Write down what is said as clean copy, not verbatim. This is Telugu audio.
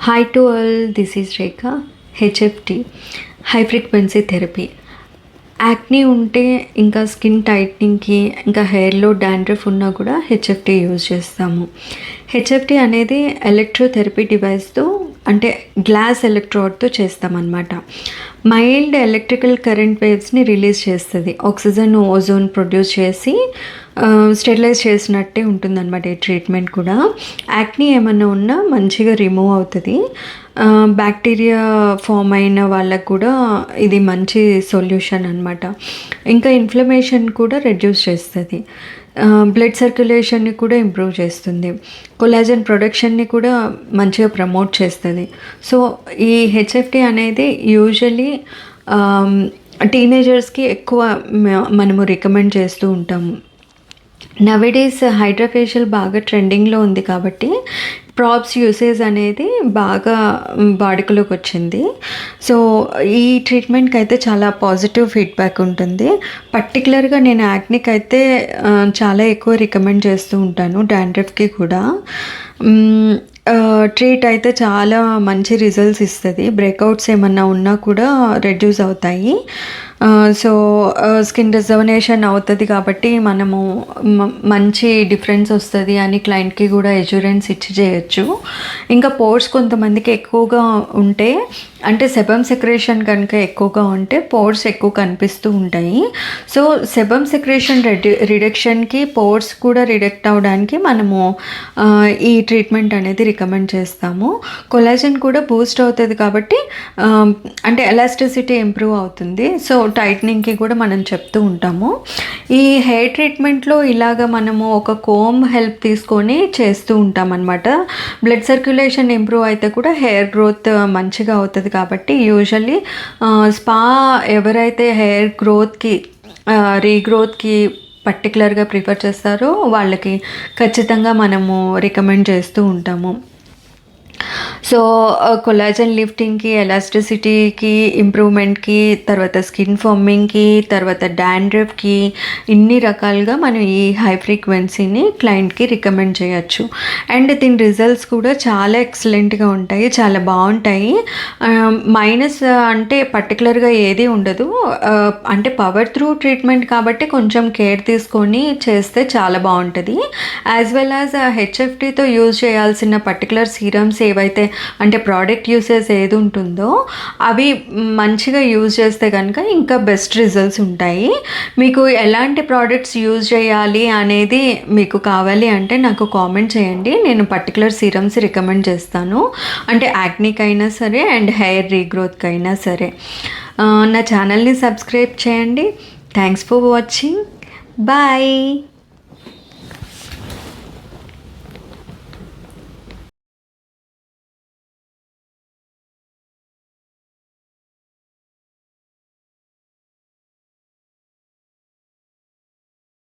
Hi to all, this is Rekha. HFT, high frequency therapy. Acne ఉంటే ఇంకా స్కిన్ టైట్నింగ్కి ఇంకా హెయిర్లో డాండ్రఫ్ ఉన్నా కూడా హెచ్ఎఫ్టీ యూజ్ చేస్తాము. హెచ్ఎఫ్టీ అనేది ఎలక్ట్రోథెరపీ డివైస్తో అంటే గ్లాస్ ఎలక్ట్రోడ్తో చేస్తామన్నమాట. మైల్డ్ ఎలక్ట్రికల్ కరెంట్ వేవ్స్ని రిలీజ్ చేస్తుంది. ఆక్సిజన్ ఓజోన్ ప్రొడ్యూస్ చేసి స్టెరిలైజ్ చేసినట్టే ఉంటుందన్నమాట ఈ ట్రీట్మెంట్ కూడా. యాక్నీ ఏమన్నా ఉన్నా మంచిగా రిమూవ్ అవుతుంది. బ్యాక్టీరియా ఫామ్ అయిన వాళ్ళకు కూడా ఇది మంచి సొల్యూషన్ అనమాట. ఇంకా ఇన్ఫ్లమేషన్ కూడా రెడ్యూస్ చేస్తుంది. బ్లడ్ సర్క్యులేషన్ని కూడా ఇంప్రూవ్ చేస్తుంది. కొలాజన్ ప్రొడక్షన్ని కూడా మంచిగా ప్రమోట్ చేస్తుంది. సో ఈ హెచ్ఎఫ్టీ అనేది యూజువలీ టీనేజర్స్కి ఎక్కువ మనము రికమెండ్ చేస్తూ ఉంటాము. నవేడేస్ హైడ్రాఫేషియల్ బాగా ట్రెండింగ్లో ఉంది కాబట్టి ప్రాప్స్ యూసేజ్ అనేది బాగా వాడుకలోకి వచ్చింది. సో ఈ ట్రీట్మెంట్కి అయితే చాలా పాజిటివ్ ఫీడ్బ్యాక్ ఉంటుంది. పర్టికులర్గా నేను యాక్నీకి అయితే చాలా ఎక్కువ రికమెండ్ చేస్తూ ఉంటాను, డాండ్రఫ్కి కూడా. ట్రీట్ అయితే చాలా మంచి రిజల్ట్స్ ఇస్తుంది. బ్రేక్అవుట్స్ ఏమన్నా ఉన్నా కూడా రెడ్యూస్ అవుతాయి. సో స్కిన్ రిజర్వనేషన్ అవుతుంది కాబట్టి మనము మంచి డిఫరెన్స్ వస్తుంది అని క్లయింట్కి కూడా ఎష్యూరెన్స్ ఇచ్చి చేయొచ్చు. ఇంకా పోర్స్ కొంతమందికి ఎక్కువగా ఉంటే అంటే సెబమ్ సెక్రేషన్ కనుక ఎక్కువగా ఉంటే పోర్స్ ఎక్కువ కనిపిస్తూ ఉంటాయి. సో సెబమ్ సెక్రేషన్ రిడక్షన్కి పోర్స్ కూడా రిడక్ట్ అవ్వడానికి మనము ఈ ట్రీట్మెంట్ అనేది రికమెండ్ చేస్తాము. కొలాజన్ కూడా బూస్ట్ అవుతుంది కాబట్టి అంటే ఎలాస్టిసిటీ ఇంప్రూవ్ అవుతుంది. సో టైట్నింగ్కి కూడా మనం చెప్తూ ఉంటాము. ఈ హెయిర్ ట్రీట్మెంట్లో ఇలాగ మనము ఒక కోమ్ హెల్ప్ తీసుకొని చేస్తూ ఉంటాం అన్నమాట. బ్లడ్ సర్క్యులేషన్ ఇంప్రూవ్ అయితే కూడా హెయిర్ గ్రోత్ మంచిగా అవుతుంది కాబట్టి యూజువల్లీ స్పా ఎవరైతే హెయిర్ గ్రోత్కి రీగ్రోత్కి పర్టికులర్గా ప్రిఫర్ చేస్తారో వాళ్ళకి ఖచ్చితంగా మనము రికమెండ్ చేస్తూ ఉంటాము. సో కొలాజన్ లిఫ్టింగ్కి, ఎలాస్టిసిటీకి ఇంప్రూవ్మెంట్కి, తర్వాత స్కిన్ ఫార్మింగ్కి, తర్వాత డాండ్రఫ్కి ఇన్ని రకాలుగా మనం ఈ హై ఫ్రీక్వెన్సీని క్లయింట్కి రికమెండ్ చేయొచ్చు. అండ్ దీని రిజల్ట్స్ కూడా చాలా ఎక్సలెంట్గా ఉంటాయి, చాలా బాగుంటాయి. మైనస్ అంటే పర్టికులర్గా ఏది ఉండదు. అంటే పవర్ త్రూ ట్రీట్మెంట్ కాబట్టి కొంచెం కేర్ తీసుకొని చేస్తే చాలా బాగుంటుంది. యాజ్ వెల్ యాజ్ హెచ్ఎఫ్టీతో యూజ్ చేయాల్సిన పర్టికులర్ సీరమ్స్ ఏవైతే అంటే ప్రోడక్ట్ యూసేజ్ ఏది ఉంటుందో అవి మంచిగా యూజ్ చేస్తే కనుక ఇంకా బెస్ట్ రిజల్ట్స్ ఉంటాయి. మీకు ఎలాంటి ప్రోడక్ట్స్ యూజ్ చేయాలి అనేది మీకు కావాలి అంటే నాకు కామెంట్ చేయండి. నేను పర్టికులర్ సీరమ్స్ రికమెండ్ చేస్తాను. అంటే యాక్నీకి అయినా సరే అండ్ హెయిర్ రీగ్రోత్కి అయినా సరే. నా ఛానల్ని సబ్స్క్రైబ్ చేయండి. Thanks for watching. బాయ్.